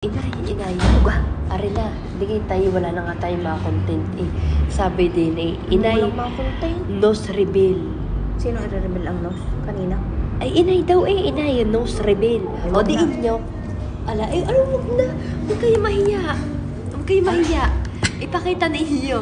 Inay, uga. Ari na, digay tayo, wala na nga tayong mga content eh. Sabi din eh, inay, Walang mga content. nose reveal. Sino i-reveal ang nose? Kanina? Ay, inay daw eh, inay, nose reveal. Ay, O, wag diin na. nyo. Ala, eh, ano, wag na. Huwag kayo mahiya. Huwag kayo mahiya. Ipakita ninyo.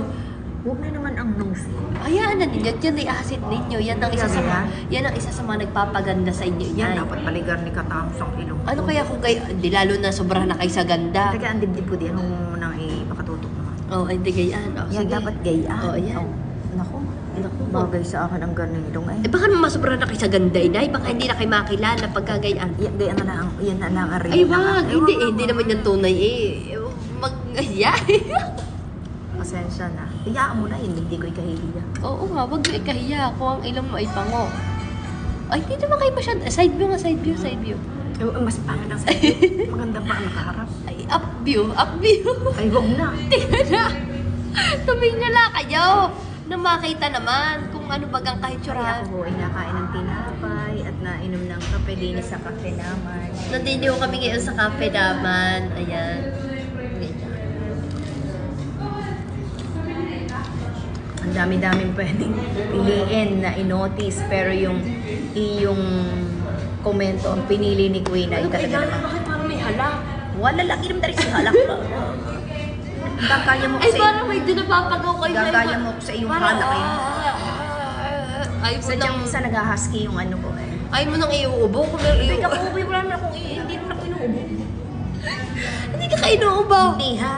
Huwag na naman ang nose ko. Hayaan na ninyo, yan ay asit ninyo. Yan ang isa sa mga, yan ang isa sa mga nagpapaganda sa inyo. Yan, Yan. dapat paligar ni Katangos ang ilong. Ano kaya kung kayo, di lalo na sobrang na kayo sa ganda. Teka, ang dibdib ko di. Anong nang ipakatutok naman? Oh, ay, di gayaan. Oh, Yan, sige. dapat gayaan. Oh, yan. Naku, Naku, bagay sa akin ang ganang ilong eh. Eh baka naman masobrahan na kayo sa ganda, inay. Baka hindi na kayo makilala pagkagayaan. Yan, gayaan na lang. Yan na lang ang rin. Ay, wag. Hindi, hindi naman yan tunay eh. Mag-aya. Pasensya na. Iyaan mo na yun, hindi ko ikahihiya. Oo nga, wag na ikahiya kung ang ilong mo ay pango. Ay, hindi naman kayo masyad. Side view nga, side view, side view. Mas pangit ang sabi. Maganda pa ang nakaharap. Ay, up view, up view. Ay, wag na. Tingnan na. Tumingala kayo. Na makita naman kung ano bagang kahit Ay, tsurahan. ako ay nakain ng tinapay at nainom ng kape din sa kape naman. Nandito kami ngayon sa cafe naman. Ayan. Ganyan. Ang dami-daming pwedeng piliin na i-notice pero yung iyong komento ang pinili ni Queen ay talaga naman. Bakit parang may halak? Wala lang, inom na rin si halak. Gagaya mo ko Ay, sa parang may dinapapagaw kayo. Gagaya mo ko sa iyong halak eh. Ayaw mo Sadyang nang... minsan nag-husky yung ano ko eh. Ayaw mo nang iuubo. Kung may Hindi ka iuubo. uubi, wala naman akong hindi naman ako inuubo. Hindi ka kayo inuubo. Hindi ha.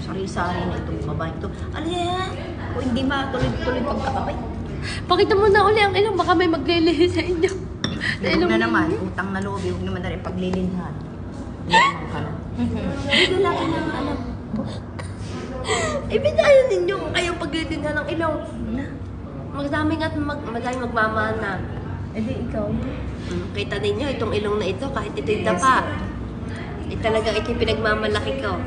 Sari-sari na itong babae ito. Ano yan? Kung hindi matuloy-tuloy pagkakapay. Pakita mo na uli ang ilong. Baka may maglilihi sa inyo. Huwag na naman, utang na loob, huwag naman na rin paglilinhan. Yan ka na. Hindi na natin ang alam. Ibitayan ninyo kung kayo paglilihan ng ilong. Magdaming at madaming magmamana. Eh di ikaw. Kita ninyo itong ilong na ito kahit ito'y dapa. Eh talagang ito'y pinagmamalaki ko.